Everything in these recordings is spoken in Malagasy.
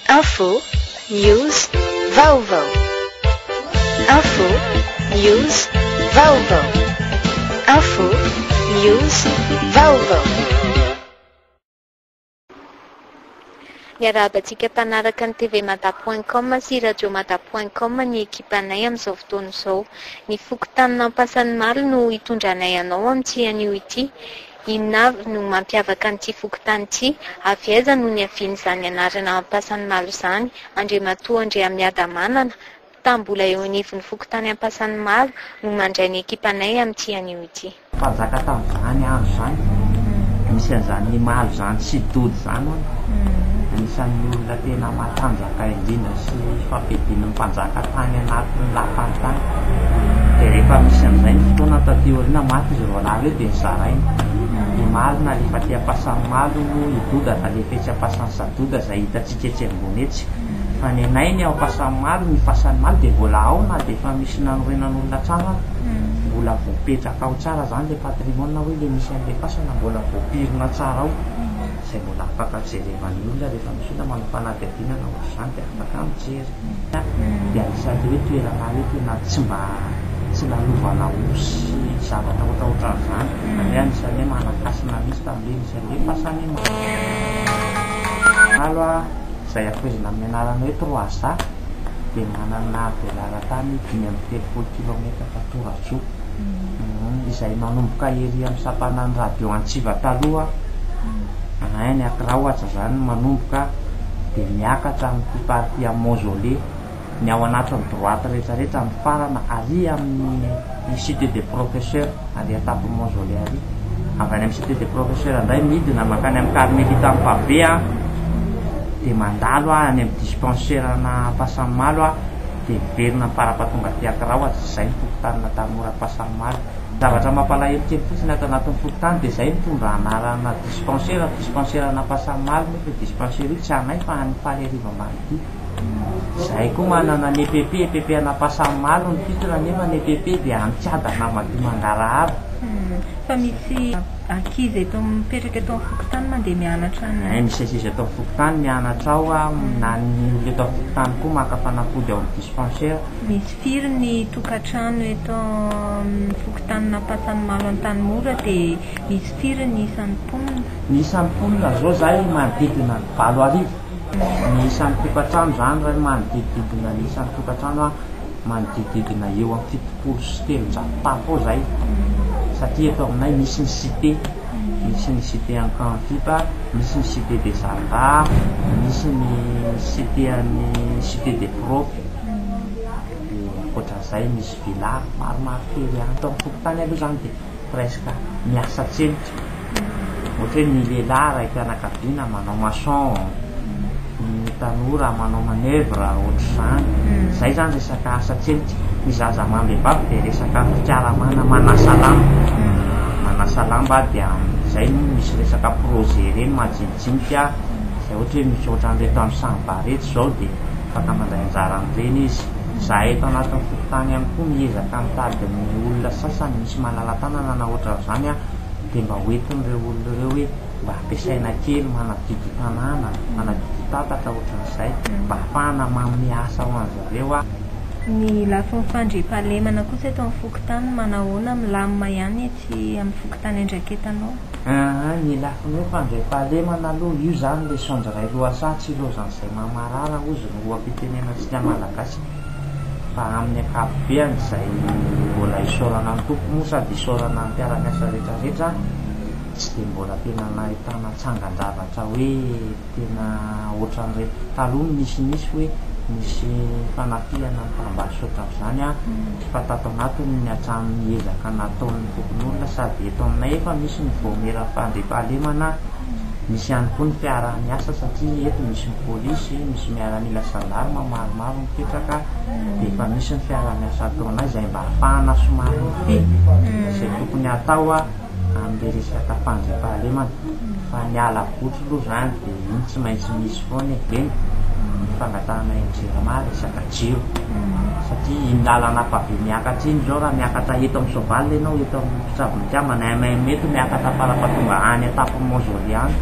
Info, news, vaovao. Info, news, vaovao. Info, news, vaovao. Miarabantsika mpanaraka ny TV Mata.com sy Radio Mata.com ny ekipanay amin'izao fotoana izao. Ny fokontany Ampasanimalo no hitondranay anao amin'ity anio ity. Inona no mampiavaka an'ity fokontany ity? Avy aiza no niavian'izany anarana Ampasanimalo izany? Andriamatoa Andriamiadamanana tambola eo anivon'ny fokontany Ampasanimalo no mandray ny ekipanay amin'ity anio ity. Fanjaka tamin'izany andro izany, misy an'izany malo izany sy dody izany anisan'ny olona tena matanjaka indrindra sy fampidin'ny mpanjaka tany anatin'ny lapany tany. Dia rehefa misy an'izay ny fotoana taty aoriana maty izy roalahy dia nizarainy. Ny malina rehefa ty Ampasanimalo idoda da lefa etsy Ampasansadoda izay hitantsika etsy ambony etsy. Fa ny anay ny ao Ampasanimalo, ny Ampasanimalo dia mbola ao na dia efa misy nanorenan'olona tsara mbola voapetraka ao tsara izany le patrimoine hoe le misy an'le pasana mbola voapirina tsara ao izay mbola afaka jerevan'ny olona rehefa misy olona manao fanadihadiana ohatr'izany dia afaka mijery. Dia anisan'ny hoe toerana hoe tena tsy lalovana osy zavatra ohatraohatran'izany. Ary anisan'ny hoe manakasina misy tamin'le misy an'le pasana malo izay afoizina amin'ny anarana hoe Troasa dia manana velara-tany 5.30 kilometra tora-tso izay manomboka ery amin'ny sapanan'ny radio Antsiva taloha ny Akira ohatra izany manomboka dia miakatra amin'ny party amin'ny Mausolée ny ao anatin'ny droite rehetrarehetra amin'ny farana ary amin'ny cité des professeurs ary atapon'ny Mausolée ary avy any amin'ny cité des professeurs indray midina makany amin'ny Carmelita amin'ny Pavea dia mandalo any amin'ny dispensaire-na Ampasanimalo dia miverina parapatonga ty Akira ohatra izay ny fokotanina tanora Ampasanimalo. Zavatra mampalahelo kely fotsiny ato anatin'ny fokotany dia izay mitondra anarana dispensaire-na Ampasanimalo nefa dispensaire io tsy anay fa any Faleriva Marity. Izay koa manana ny EPP ana Ampasanimalo ny titre nefa ny EPP dia Antsiada Namadio Mangarahara. Fa misy ankizy eto mipetraka eto amin'ny fokotany mandeha mianatra any? Misy ankizy eto amin'ny fokotany mianatra ao na ny olona eto amin'ny fokotany koa maka fanafody ao amin'ny dispensaire. Misy firy ny tokantrano eto amin'ny fokotanina Ampasanimalo Antanimora dia misy firy ny isan'ny mponina? Ny isan'ny mponina zao zay manodidina 7,000. Ny isan'ny tokantrano zany raha manodidina ny isan'ny tokantrano manodidina eo amin'ny 700 tafo ao zay. Satria eto aminay misy ny cité Ankanvipa, misy ny cité des Arts, misy ny cité des profs. Ankoatran'izay misy villa maromaro kely any tao amin'ny fokotany aloha izany dia presque miasa tselika. Ohatra hoe ny lehilahy raha mpianakaviana manao maçon, ny tanora manao manœuvre ohatr'izany. Izay zany resaka asa tselika. Ny zaza amam-behivavy dia resaka fikaramana manasa lamba dia izay misy resaka projet ireny majinijinika izay ohatra hoe misy ohatran'reto amin'ny Sambarety izao dia afaka mandray anjara amin'ireny izy. Izahay eto anatin'ny fokotany ihany koa miezaka mitady ny olona sasany misy malala-tanana na ohatr'izany dia mba hoentin'ireo olona ireo hoe mba ampiasaina kely manadidy tanàna, manadidy tatatra ohatr'izay mba ahafahana manome asa ho an'zareo. Ny lafiny fandriam-pahalemana kosa eto amin'ny fokotany manahoana milamina ihany etsy amin'ny fokotany Andraketanao? Ny lafiny hoe fandriam-pahalemana aloha io zany le Sondray Loasatsy lozan'izay mamarara ozy no ampitenena antsika malagasy. Fa amin'ny ankapobeny izay mbola isaorana ny tompo moa sady isaorana ny mpiara-miasa rehetrarehetra tsy dia mbola tena nahitana tsangan-javatra hoe tena ohatran'ireny taloha misimisy hoe misy fanafiana ny tambasy ohatr'izany fa tato anatiny ny hatrany miezaka nataon'ny tokon'olona sady eto aminay efa misy ny voamera fandriam-pahalemana. Misy ihany koa ny fiara-miasa satria eto misy ny pôlisy, misy miaramila sandarma maromaro mipetraka dia efa misy ny fiara-miasa ataonay izay mba ahafahana somary izay tokony atao amin'ny resaka fandriam-pahalemana. Fa ny ala-botsy aloha zany dia iny tsy maintsy misy foana eveny fangatahana enjeremary resaka jiro satria iny lalana pave miakatra iny zao raha miakatra eto amin'ny Soavaly ianao eto amin'ny Fitsabonitiamana mety miakatra parapatonga any atapon'ny Mausolée any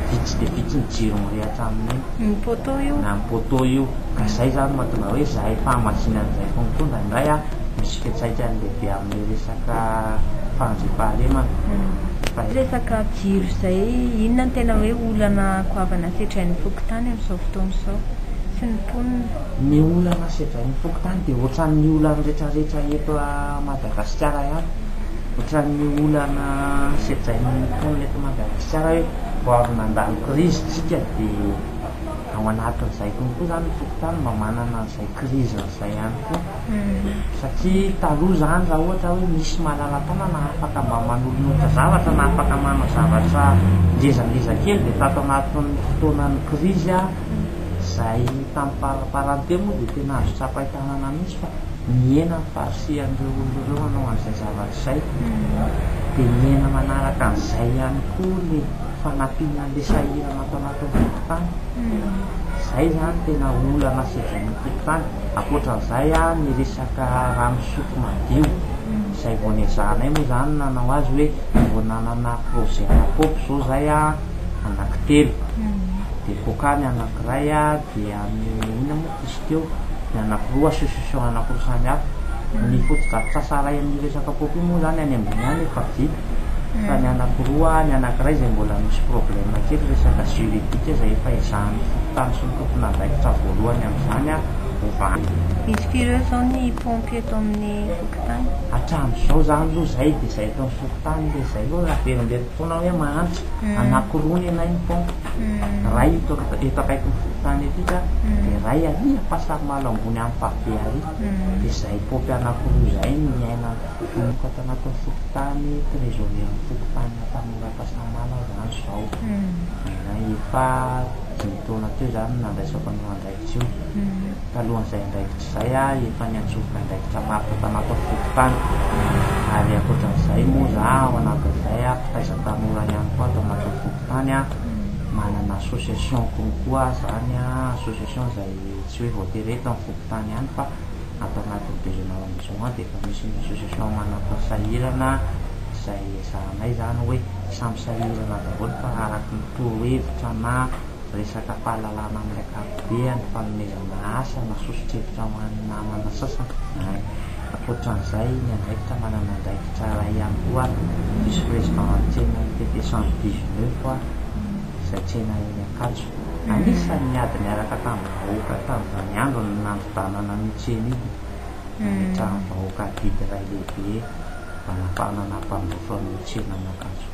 vitsy dia vitsy ny jiro mirehatra aminy ny poto io na ny poto io ka izay zany mahatonga hoe zahay fahamasinan'izay foana tonga indray a misy fetsaika ny lehibe amin'ny resaka fanjepahalemana. Resaka jiro izay inona ny tena hoe olana koavana setrain'ny fokontany amin'izao fotoana izao sy ny mponina? Ny olana setrain'ny fokontany dia ohatran'ny olana rehetrarehetra eto Madagasikara ihany. Ohatran'ny olana setrain'ny mponina eto Madagasikara hoe vao avy nandalo krizy tsika dia ao anatin'izay konkoa zany ny fokontany mba manana an'izay krizy n'izay ihany koa. Satria taloha zany raha ohatra hoe misy malalatana na afaka mba manolonotra zavatra na afaka manao zavatra ngezangeza kely dia tato anatin'ny fotoanan'ny krizy a izay tamin'ny paraparan-teo moa dia tena azo tsapaitanana mihitsy fa miena ny farisihan'ireo olo ireo hanao an'izay zavatra izay dia miena manaraka an'izay ihany koa le fanampiana an'le sahirana atao anatin'ny fokontany. Izay zany tena olana setrain'ny fokontany. Ankoatran'izay a ny resaka rano fisotro madio izay vao niazahanay moa zany nanao azy hoe vao nanana projet anakopy zao zay a anankitelo dia kokany anankiray a dia ina moa izy teo ny anankiroa association anankiroa samy hafa. Ny fotodrafitra saray amin'ny resaka kopy moa zany any ambony any efa vita fa ny anankiroa ny anankiray izay mbola misy problème kely resaka juridique izay efa ezahan'ny fokontany sy ny tompon'andraikitra voalohany amin'izany a ovany. Misy firy eo zao ny pompy eto amin'ny fokontany? Hatramin'izao zany aloha izay dia izay eto amin'ny fokontany dia izay aloha raha verimbery fotoana hoe mahantra anankiroa ny anay ny pompy. Ray eto akaiky ny fokontany etika dia ray ary Pasarimalo ambony amin'ny Pabe ary dia izay pompy anankiroa izay miaina ato anatin'ny fokontany trésorier fokontany Tanora Pasarimalo zany izao. Efa 5 taona teo zany nandraisako ny andraikitra io. Talohan'izay andraikitra izay a efa niantsofoka andraikitra maro tato anatin'ny fokontany ary ankoatran'izay moa za ao anatin'izay a mpitaiza-tanora ihany koa ato anatin'ny fokontany a manana association konkoa zany a association izay tsy hoe voatery eto amin'ny fokontany ihany fa ato anatin'ny Bezenao Ambisoa dia efa misy ny association manatona sahirana izay ezahanay zany hoe samy sahirana daholo fa araky ny torohevitra na resaka fahalalana amin'ny ankapobeny fanomezana asa na sosotevitra ho an'ny namana sasany. Ankoatran'izay ny andraikitra manana andraikitra ray ihany koa vice président tsena TT 119 a izay tsena eny Ankatso. Anisan'ny miady miaraka tamin'ny vahoaka tamin'izany andro ny nandrodanana ny tsena iny mitrahan'ny vahoaka didy ray lehibe manafanana mpandroso amin'ny tsena ny Ankatso.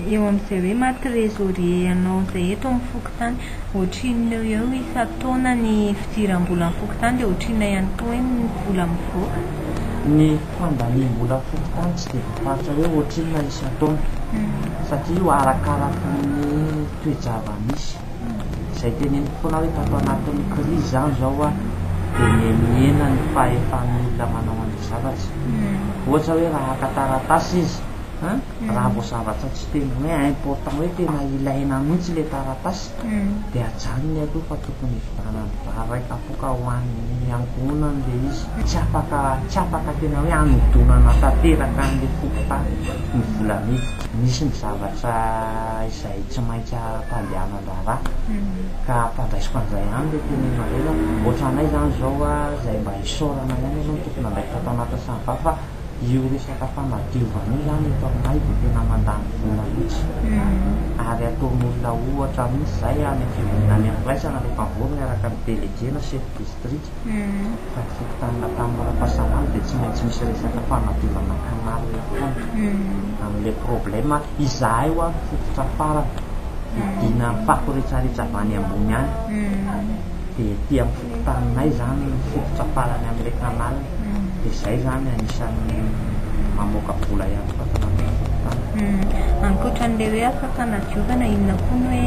Eo amin'izay hoe mahatrésorier ianao izay eto amin'ny fokontany ohatrinao eo isan-taona ny fidiram-bola amin'ny fokontany dia ohatrina ihany koa hoe ny vola mivoaka? Ny fandaniam-bola fokontany tsy dia voafaritra hoe ohatrinona isan-taona satria io arakaraky ny toe-java misy. Izay teneniko foana hoe tato anatin'ny krizy zany zao a dia miena ny fahefan'ny olona manao an'ilay zavatra. Ohatra hoe raha haka taratasy izy raha vao zavatra tsy tena hoe important hoe tena ilaina mihitsy le taratasy dia ajanony aloha fa tokony hividanany varaika afoka ho an'ny angonany le izy tsy afaka tena hoe anodonana tanteraka an'le fokontany ny volamiditra. Misy ny zavatra izay tsy maintsy ampandehanan-draharaha ka ampandraisiko an'izay ihany le tenena reo ohatranay zany zao a izay mba hisaorana ihany zao tokony andraikitra atao anatin'ny samivafa fa io resaka fanadiovana io zany eto aminay dia tena mandany vola mihitsy ary ataon'olona ohatra mihitsy izay any amin'ny ankoraisana rehefa mivory miaraka amin'ny délégué na chef district fa ny fokontany Tanora Pasarimalo dia tsy maintsy misy resaka fanadiovana kanal foana amin'ilay problème izahay ho amin'ny fototra farany idina ny fako rehetrarehetra avy any ambony any dia ety amin'ny fokontaninay zany ny fototra farany amin'ilay kanal dia izay zany anisan'ny mamoaka vola ihany koa tanatin'ny fokontany. Ankoatran'ilay hoe afaka hanadiovana inona koa ny hoe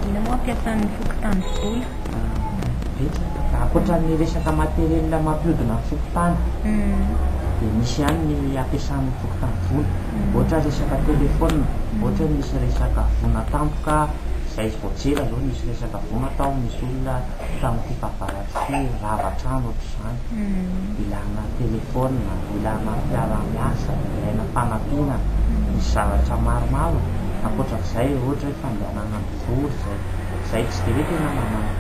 inona moa ampiasan'ny fokontany vola? Betsaka ankoatran'ny resaka materiel mampihodina ny fokontany dia misy ihany ny ampiasan'ny fokontany vola. Ohatra resaka telefona, ohatra misy resaka vona tampoka izay voajera zao misy resaka vona tao misy olona tamin'ity fahavaratsy rava-trano ohatr'izany ilana telefona, ilana fiara-miasa, ilaina fanampiana misy zavatra maromaro Ankoatran'izay ohatra hoe fandehanana amin'ny vory zay tsy dia hoe tena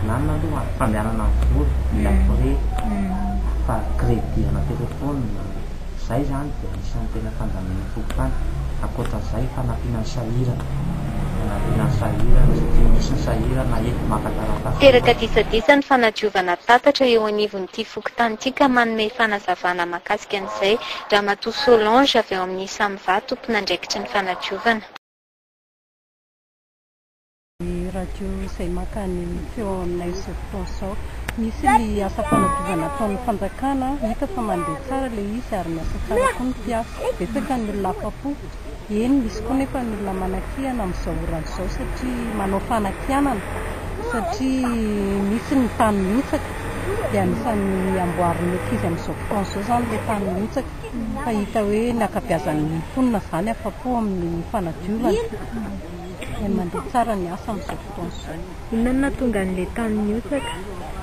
manana aloha fandehanana amin'ny vory mila frais fa crédit ana telefôna zay zany dia anisan'ny tena fandaminana fokontany. Ankoatran'izay fanampiana ny sahirana satria misy ny sahirana eto makataratafa. Teraka disadisa ny fanadiovana tatatra eo anivon'ity fokontany ity ka manome fanazavana mahakasika an'izay Ramatoa Solange avy eo amin'ny Samva tompona andraikitry ny fanadiovana. Radio izay makany feo aminay izao fotoana izao misy ny asa fanadiovana ataon'ny fanjakana hita fa mandeha tsara ilay izy ary miasa tsara koa ny mpiasa betsaka ny olona afa-po. Eny misy koa nefa ny olona manakiana amin'izao orana izao satria manao fanakianana satria misy ny tany miotsaka dia anisan'ny amboarin'ny ankizy amin'izao fotoana izao zany ilay tany miotsaka fa hita hoe ny ankabeazan'ny mponina zany afa-po amin'ny fanadiovana. Mandeha tsara ny asa amin'izao fotoana izao. Inona tonga an'ilay tany miotsaka?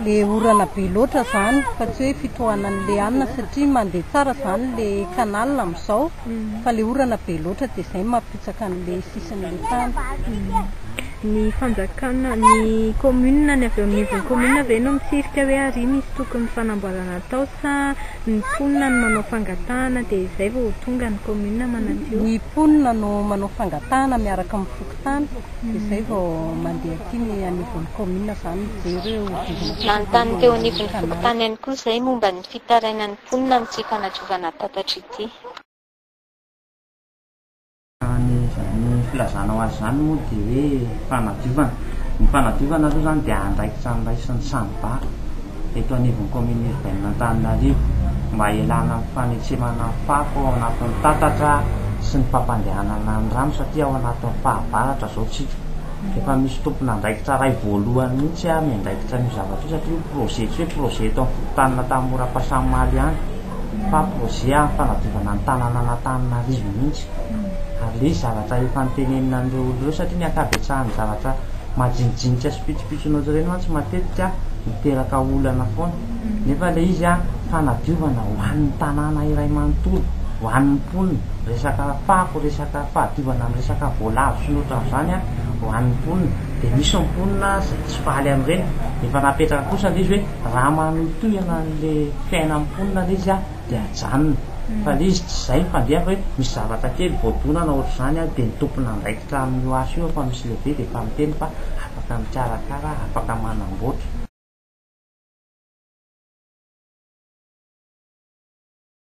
Le orana be loatra zany fa tsy hoe fitohanan'ilay anina satria mandeha tsara zany le kanal amin'izao fa le orana be loatra dia izay mampitsaka an'ilay sisin'ilay tany. Ny fanjakana ny commune ny avy eo amin'ny nivon'ny commune ve no mitsirika hoe ary misy tokony fanamboarana atao sa ny mponina no manao fangatahana dia izay vao tonga ny commune manadio? Ny mponina no manao fangatahana miaraka amin'ny fokontany dia izay vao mandeha aty ny anivon'ny commune zany mijery eo. Manontany teo anivon'ny fokontany ihany koa izay momba ny fitarainan'ny mponina amin'ity fanadiovana tatatra ity. Filazana ho azy zany moa dia hoe fanadiovana. Ny fanadiovana aloha zany dia andraikitra an'iraisin'ny Samva eto anivon'ny commune urbaine Antananarivo mba ialana amin'ny fanetsemana fako ao anatin'ny tatatra sy ny fampandehanana ny rano satria ao anatin'ny fahavaratra zao tsika. Efa misy tompona andraikitra ray voalohany mihitsy miandraikitra ny zavatra satria projet tsy hoe projet eto amin'ny fokontany tamin'ny mora-pasamaly ihany fa projet fanadiovana ny tanàna Antananarivo mihitsy. Ary le zavatra efa nitenenina an'ireo olo ireo satria ny ankabetsahan'ny zavatra majinijinika sy pitsopitsonao ireny mantsy matetika miteraka olana foana. Nefa le izy fanadiovana ho an'ny tanàna iray manontolo, ho an'ny mponina, resaka fako, resaka fahadiovana amin'ny resaka voalavo sy ny ohatran'izany ho an'ny mponina. Dia misy mponina izay tsy faly amin'ireny efa napetraka kosa le izy hoe raha manotohana an'ilay fiainan'ny mponina le izy dia ajanona. Fa le izy tsy izay fandeha fa hoe misy zavatra kely voadonana ohatr'izany dia ny tompona andraikitra amin'io asa io fa misy lehibe dia efa miteny fa afaka mikarakara, afaka manamboatra.